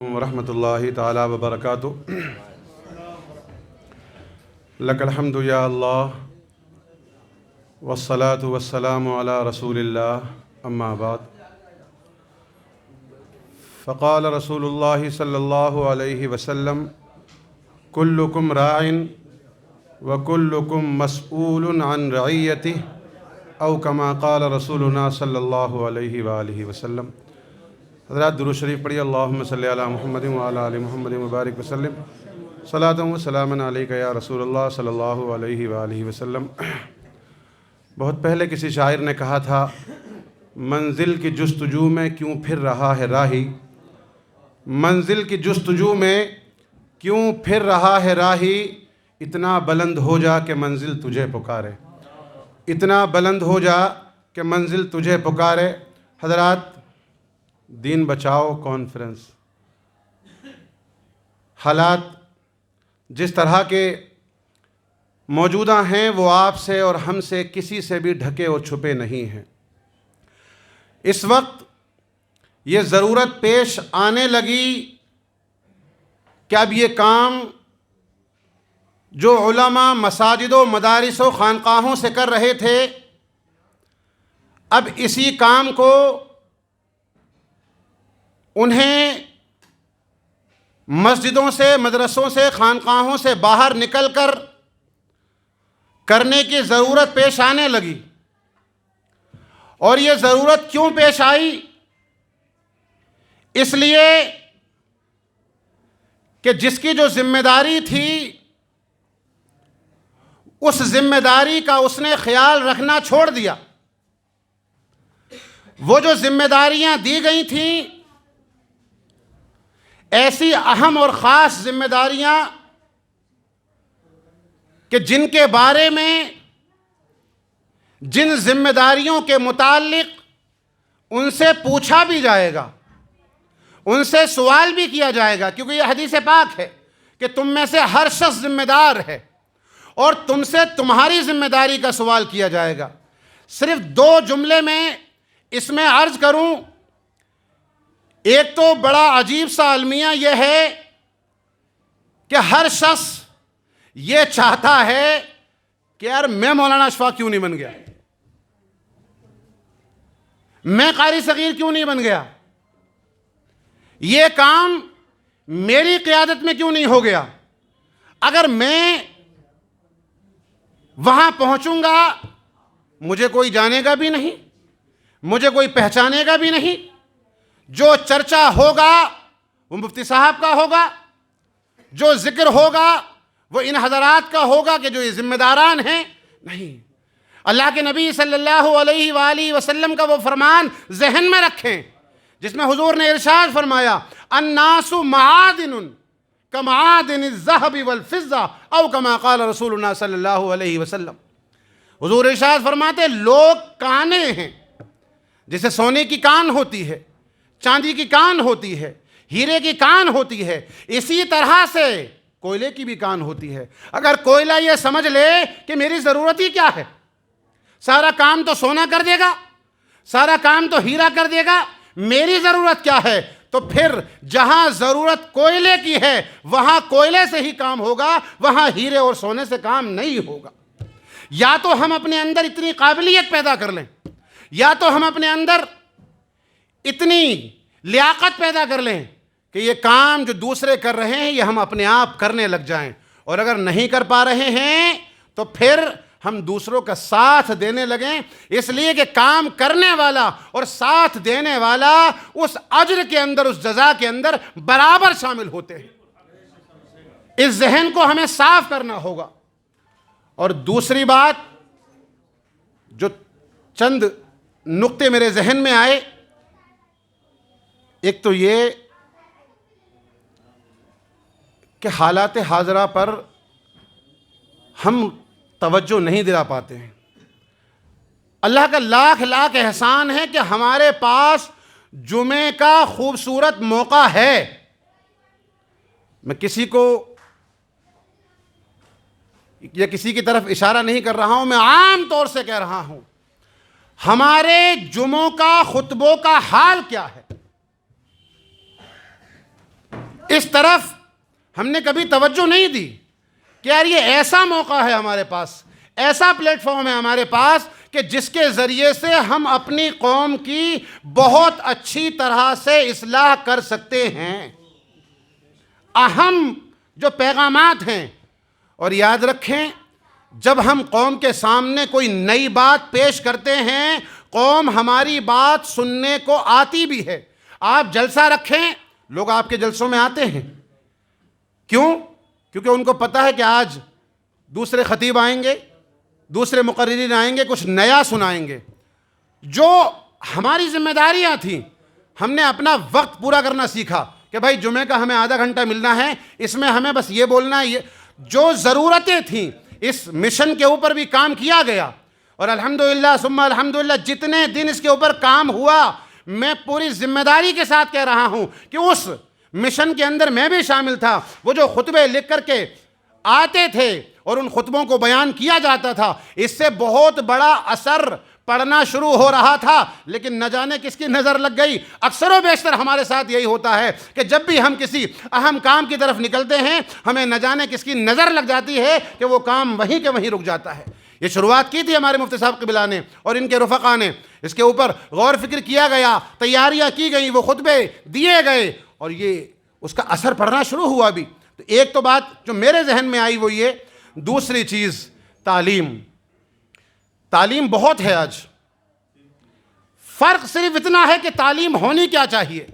ورحمۃ اللہ تعالی وبرکاتہ۔ لک الحمد یا اللہ والصلاة والسلام علی رسول اللہ، اما بعد، فقال رسول اللہ صلی اللہ علیہ وسلم: کلکم راع وکلکم مسئول عن رعیتہ، او کما قال رسولنا صلی اللہ علیہ وآلہ وسلم۔ حضرات درود شریف پڑھیے۔ اللہم صلی علی محمد وعلی آل محمد مبارک وسلم، صلاۃ و سلاما علیک یا رسول اللہ صلی اللہ علیہ وآلہ وسلم۔ بہت پہلے کسی شاعر نے کہا تھا، منزل کی جستجو میں کیوں پھر رہا ہے راہی، منزل کی جستجو میں کیوں پھر رہا ہے راہی، اتنا بلند ہو جا کہ منزل تجھے پکارے، اتنا بلند ہو جا کہ منزل تجھے پکارے۔ حضرات، دین بچاؤ کانفرنس، حالات جس طرح کے موجودہ ہیں وہ آپ سے اور ہم سے کسی سے بھی ڈھکے اور چھپے نہیں ہیں۔ اس وقت یہ ضرورت پیش آنے لگی کہ اب یہ کام جو علماء مساجد و مدارس و خانقاہوں سے کر رہے تھے، اب اسی کام کو انہیں مسجدوں سے، مدرسوں سے، خانقاہوں سے باہر نکل کر کرنے کی ضرورت پیش آنے لگی۔ اور یہ ضرورت کیوں پیش آئی؟ اس لیے کہ جس کی جو ذمہ داری تھی، اس ذمہ داری کا اس نے خیال رکھنا چھوڑ دیا۔ وہ جو ذمہ داریاں دی گئی تھیں، ایسی اہم اور خاص ذمہ داریاں کہ جن کے بارے میں، جن ذمہ داریوں کے متعلق ان سے پوچھا بھی جائے گا، ان سے سوال بھی کیا جائے گا، کیونکہ یہ حدیث پاک ہے کہ تم میں سے ہر شخص ذمہ دار ہے اور تم سے تمہاری ذمہ داری کا سوال کیا جائے گا۔ صرف دو جملے میں اس میں عرض کروں، ایک تو بڑا عجیب سا المیہ یہ ہے کہ ہر شخص یہ چاہتا ہے کہ یار میں مولانا اشفاق کیوں نہیں بن گیا، میں قاری صغیر کیوں نہیں بن گیا، یہ کام میری قیادت میں کیوں نہیں ہو گیا، اگر میں وہاں پہنچوں گا مجھے کوئی جانے گا بھی نہیں، مجھے کوئی پہچانے گا بھی نہیں، جو چرچا ہوگا وہ مفتی صاحب کا ہوگا، جو ذکر ہوگا وہ ان حضرات کا ہوگا کہ جو یہ ذمہ داران ہیں۔ نہیں، اللہ کے نبی صلی اللہ علیہ وآلہ وسلم کا وہ فرمان ذہن میں رکھیں جس میں حضور نے ارشاد فرمایا، الناس معادن کمعادن الذهب والفضہ، او کما قال رسولنا صلی اللہ علیہ وسلم۔ حضور ارشاد فرماتے لوگ کانے ہیں، جیسے سونے کی کان ہوتی ہے، چاندی کی کان ہوتی ہے، ہیرے کی کان ہوتی ہے، اسی طرح سے کوئلے کی بھی کان ہوتی ہے۔ اگر کوئلہ یہ سمجھ لے کہ میری ضرورت ہی کیا ہے، سارا کام تو سونا کر دے گا، سارا کام تو ہیرا کر دے گا، میری ضرورت کیا ہے، تو پھر جہاں ضرورت کوئلے کی ہے وہاں کوئلے سے ہی کام ہوگا، وہاں ہیرے اور سونے سے کام نہیں ہوگا۔ یا تو ہم اپنے اندر اتنی قابلیت پیدا کر لیں، یا تو ہم اپنے اندر اتنی لیاقت پیدا کر لیں کہ یہ کام جو دوسرے کر رہے ہیں یہ ہم اپنے آپ کرنے لگ جائیں، اور اگر نہیں کر پا رہے ہیں تو پھر ہم دوسروں کا ساتھ دینے لگیں، اس لیے کہ کام کرنے والا اور ساتھ دینے والا اس اجر کے اندر، اس جزا کے اندر برابر شامل ہوتے ہیں۔ اس ذہن کو ہمیں صاف کرنا ہوگا۔ اور دوسری بات، جو چند نقطے میرے ذہن میں آئے، ایک تو یہ کہ حالات حاضرہ پر ہم توجہ نہیں دلا پاتے ہیں۔ اللہ کا لاکھ لاکھ احسان ہے کہ ہمارے پاس جمعے کا خوبصورت موقع ہے۔ میں کسی کو یا کسی کی طرف اشارہ نہیں کر رہا ہوں، میں عام طور سے کہہ رہا ہوں، ہمارے جمعوں کا خطبوں کا حال کیا ہے؟ اس طرف ہم نے کبھی توجہ نہیں دی کہ یار یہ ایسا موقع ہے ہمارے پاس، ایسا پلیٹ فارم ہے ہمارے پاس کہ جس کے ذریعے سے ہم اپنی قوم کی بہت اچھی طرح سے اصلاح کر سکتے ہیں۔ اہم جو پیغامات ہیں، اور یاد رکھیں جب ہم قوم کے سامنے کوئی نئی بات پیش کرتے ہیں، قوم ہماری بات سننے کو آتی بھی ہے۔ آپ جلسہ رکھیں، لوگ آپ کے جلسوں میں آتے ہیں، کیوں؟ کیونکہ ان کو پتہ ہے کہ آج دوسرے خطیب آئیں گے، دوسرے مقررین آئیں گے، کچھ نیا سنائیں گے۔ جو ہماری ذمہ داریاں تھیں، ہم نے اپنا وقت پورا کرنا سیکھا کہ بھائی جمعے کا ہمیں آدھا گھنٹہ ملنا ہے، اس میں ہمیں بس یہ بولنا ہے۔ یہ جو ضرورتیں تھیں اس مشن کے اوپر بھی کام کیا گیا، اور الحمدللہ ثم الحمدللہ جتنے دن اس کے اوپر کام ہوا، میں پوری ذمہ داری کے ساتھ کہہ رہا ہوں کہ اس مشن کے اندر میں بھی شامل تھا۔ وہ جو خطبے لکھ کر کے آتے تھے اور ان خطبوں کو بیان کیا جاتا تھا، اس سے بہت بڑا اثر پڑھنا شروع ہو رہا تھا، لیکن نہ جانے کس کی نظر لگ گئی۔ اکثر و بیشتر ہمارے ساتھ یہی ہوتا ہے کہ جب بھی ہم کسی اہم کام کی طرف نکلتے ہیں، ہمیں نہ جانے کس کی نظر لگ جاتی ہے کہ وہ کام وہیں کے وہیں رک جاتا ہے۔ یہ شروعات کی تھی ہمارے مفتی صاحب قبلہ نے اور ان کے رفقا نے، اس کے اوپر غور فکر کیا گیا، تیاریاں کی گئیں، وہ خطبے دیے گئے، اور یہ اس کا اثر پڑنا شروع ہوا بھی۔ تو ایک تو بات جو میرے ذہن میں آئی وہ یہ، دوسری چیز تعلیم۔ تعلیم بہت ہے آج، فرق صرف اتنا ہے کہ تعلیم ہونی کیا چاہیے۔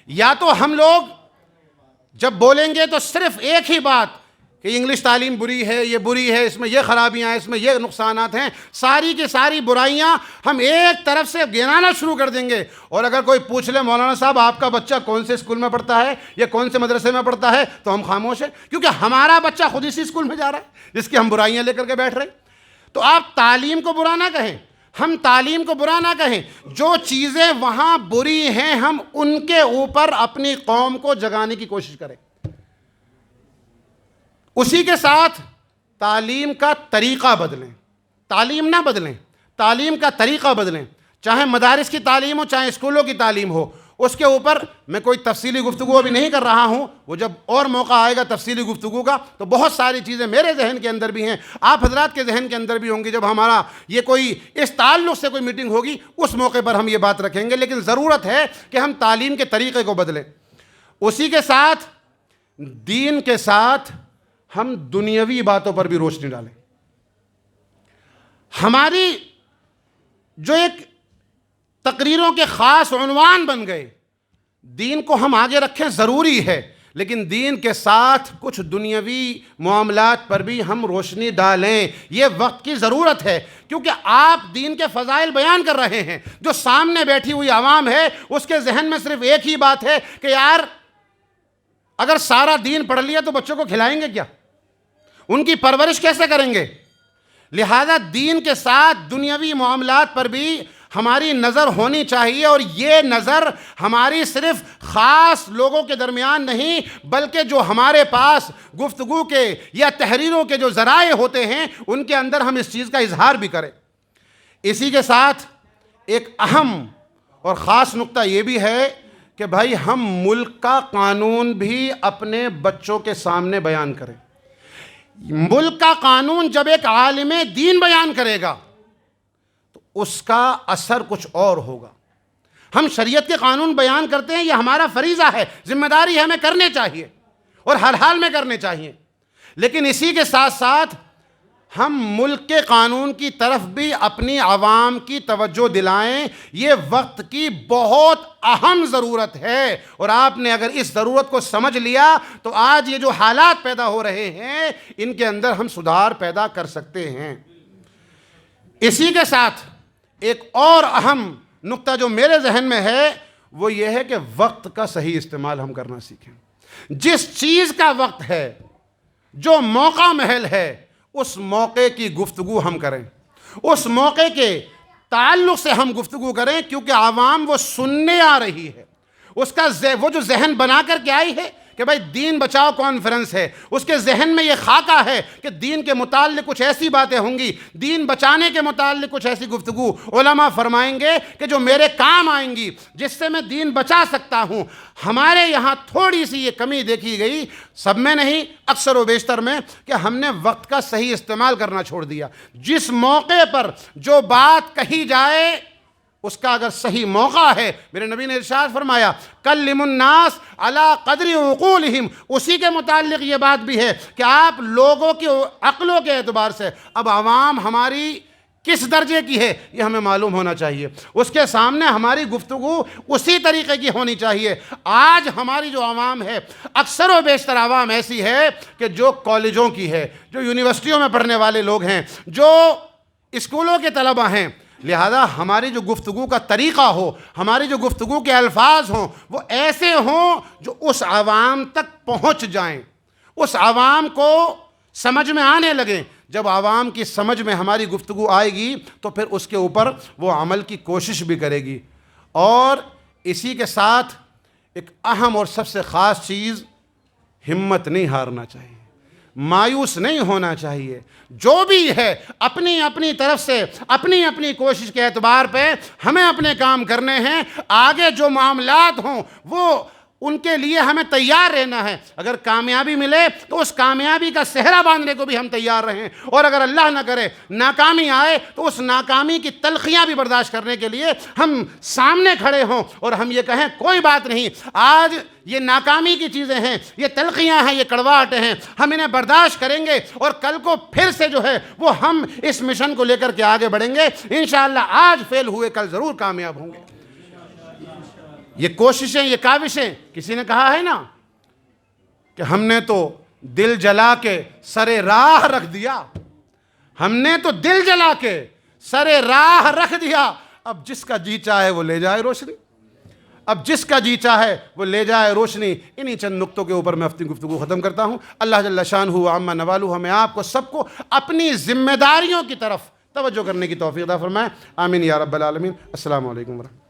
یا تو ہم لوگ جب بولیں گے تو صرف ایک ہی بات کہ انگلش تعلیم بری ہے، یہ بری ہے، اس میں یہ خرابیاں ہیں، اس میں یہ نقصانات ہیں، ساری کی ساری برائیاں ہم ایک طرف سے گنانا شروع کر دیں گے۔ اور اگر کوئی پوچھ لے مولانا صاحب آپ کا بچہ کون سے اسکول میں پڑھتا ہے یا کون سے مدرسے میں پڑھتا ہے، تو ہم خاموش ہیں، کیونکہ ہمارا بچہ خود اسی اسکول میں جا رہا ہے جس کی ہم برائیاں لے کر کے بیٹھ رہے ہیں۔ تو آپ تعلیم کو برا نہ کہیں، ہم تعلیم کو برا نہ کہیں، جو چیزیں وہاں بری ہیں ہم ان کے اوپر اپنی قوم کو جگانے کی کوشش کریں۔ اسی کے ساتھ تعلیم کا طریقہ بدلیں، تعلیم نہ بدلیں، تعلیم کا طریقہ بدلیں، چاہے مدارس کی تعلیم ہو چاہے اسکولوں کی تعلیم ہو۔ اس کے اوپر میں کوئی تفصیلی گفتگو ابھی نہیں کر رہا ہوں، وہ جب اور موقع آئے گا تفصیلی گفتگو کا تو بہت ساری چیزیں میرے ذہن کے اندر بھی ہیں، آپ حضرات کے ذہن کے اندر بھی ہوں گی۔ جب ہمارا یہ کوئی اس تعلق سے کوئی میٹنگ ہوگی اس موقع پر ہم یہ بات رکھیں گے، لیکن ضرورت ہے کہ ہم تعلیم کے طریقے کو بدلیں۔ اسی کے ساتھ دین کے ساتھ ہم دنیاوی باتوں پر بھی روشنی ڈالیں۔ ہماری جو ایک تقریروں کے خاص عنوان بن گئے، دین کو ہم آگے رکھیں ضروری ہے، لیکن دین کے ساتھ کچھ دنیاوی معاملات پر بھی ہم روشنی ڈالیں، یہ وقت کی ضرورت ہے۔ کیونکہ آپ دین کے فضائل بیان کر رہے ہیں، جو سامنے بیٹھی ہوئی عوام ہے اس کے ذہن میں صرف ایک ہی بات ہے کہ یار اگر سارا دین پڑھ لیا تو بچوں کو کھلائیں گے کیا، ان کی پرورش کیسے کریں گے؟ لہذا دین کے ساتھ دنیاوی معاملات پر بھی ہماری نظر ہونی چاہیے، اور یہ نظر ہماری صرف خاص لوگوں کے درمیان نہیں بلکہ جو ہمارے پاس گفتگو کے یا تحریروں کے جو ذرائع ہوتے ہیں ان کے اندر ہم اس چیز کا اظہار بھی کریں۔ اسی کے ساتھ ایک اہم اور خاص نقطہ یہ بھی ہے کہ بھائی ہم ملک کا قانون بھی اپنے بچوں کے سامنے بیان کریں۔ ملک کا قانون جب ایک عالم دین بیان کرے گا تو اس کا اثر کچھ اور ہوگا۔ ہم شریعت کے قانون بیان کرتے ہیں، یہ ہمارا فریضہ ہے، ذمہ داری ہے، ہمیں کرنے چاہیے اور ہر حال میں کرنے چاہیے، لیکن اسی کے ساتھ ساتھ ہم ملک کے قانون کی طرف بھی اپنی عوام کی توجہ دلائیں۔ یہ وقت کی بہت اہم ضرورت ہے، اور آپ نے اگر اس ضرورت کو سمجھ لیا تو آج یہ جو حالات پیدا ہو رہے ہیں ان کے اندر ہم سدھار پیدا کر سکتے ہیں۔ اسی کے ساتھ ایک اور اہم نقطہ جو میرے ذہن میں ہے وہ یہ ہے کہ وقت کا صحیح استعمال ہم کرنا سیکھیں۔ جس چیز کا وقت ہے، جو موقع محل ہے، اس موقع کی گفتگو ہم کریں، اس موقع کے تعلق سے ہم گفتگو کریں، کیونکہ عوام وہ سننے آ رہی ہے۔ اس کا وہ جو ذہن بنا کر کے آئی ہے کہ بھائی دین بچاؤ کانفرنس ہے، اس کے ذہن میں یہ خاکہ ہے کہ دین کے متعلق کچھ ایسی باتیں ہوں گی، دین بچانے کے متعلق کچھ ایسی گفتگو، علماء فرمائیں گے کہ جو میرے کام آئیں گی، جس سے میں دین بچا سکتا ہوں۔ ہمارے یہاں تھوڑی سی یہ کمی دیکھی گئی، سب میں نہیں اکثر و بیشتر میں، کہ ہم نے وقت کا صحیح استعمال کرنا چھوڑ دیا۔ جس موقع پر جو بات کہی جائے اس کا اگر صحیح موقع ہے، میرے نبی نے ارشاد فرمایا کلم الناس علی قدر عقولہم، اسی کے متعلق یہ بات بھی ہے کہ آپ لوگوں کی عقلوں کے اعتبار سے، اب عوام ہماری کس درجے کی ہے یہ ہمیں معلوم ہونا چاہیے، اس کے سامنے ہماری گفتگو اسی طریقے کی ہونی چاہیے۔ آج ہماری جو عوام ہے، اکثر و بیشتر عوام ایسی ہے کہ جو کالجوں کی ہے، جو یونیورسٹیوں میں پڑھنے والے لوگ ہیں، جو اسکولوں کے طلبہ ہیں، لہذا ہماری جو گفتگو کا طریقہ ہو، ہماری جو گفتگو کے الفاظ ہوں، وہ ایسے ہوں جو اس عوام تک پہنچ جائیں، اس عوام کو سمجھ میں آنے لگیں۔ جب عوام کی سمجھ میں ہماری گفتگو آئے گی تو پھر اس کے اوپر وہ عمل کی کوشش بھی کرے گی۔ اور اسی کے ساتھ ایک اہم اور سب سے خاص چیز، ہمت نہیں ہارنا چاہیے، مایوس نہیں ہونا چاہیے۔ جو بھی ہے اپنی اپنی طرف سے، اپنی اپنی کوشش کے اعتبار پہ ہمیں اپنے کام کرنے ہیں، آگے جو معاملات ہوں وہ ان کے لیے ہمیں تیار رہنا ہے۔ اگر کامیابی ملے تو اس کامیابی کا صحرا باندھنے کو بھی ہم تیار رہیں، اور اگر اللہ نہ کرے ناکامی آئے تو اس ناکامی کی تلخیاں بھی برداشت کرنے کے لیے ہم سامنے کھڑے ہوں اور ہم یہ کہیں کوئی بات نہیں، آج یہ ناکامی کی چیزیں ہیں، یہ تلخیاں ہیں، یہ کڑواہٹیں ہیں، ہم انہیں برداشت کریں گے، اور کل کو پھر سے جو ہے وہ ہم اس مشن کو لے کر کے آگے بڑھیں گے۔ انشاءاللہ آج فیل ہوئے کل ضرور کامیاب ہوں گے۔ یہ کوششیں، یہ کاوشیں، کسی نے کہا ہے نا کہ ہم نے تو دل جلا کے سر راہ رکھ دیا، ہم نے تو دل جلا کے سر راہ رکھ دیا، اب جس کا جی چاہے وہ لے جائے روشنی، اب جس کا جی چاہے وہ لے جائے روشنی۔ انہی چند نقطوں کے اوپر میں اپنی گفتگو ختم کرتا ہوں۔ اللہ جل شانہ و عما نوالہ ہمیں آپ کو سب کو اپنی ذمہ داریوں کی طرف توجہ کرنے کی توفیق عطا فرمائے، آمین یا رب العالمین۔ السلام علیکم ورحمۃ اللہ۔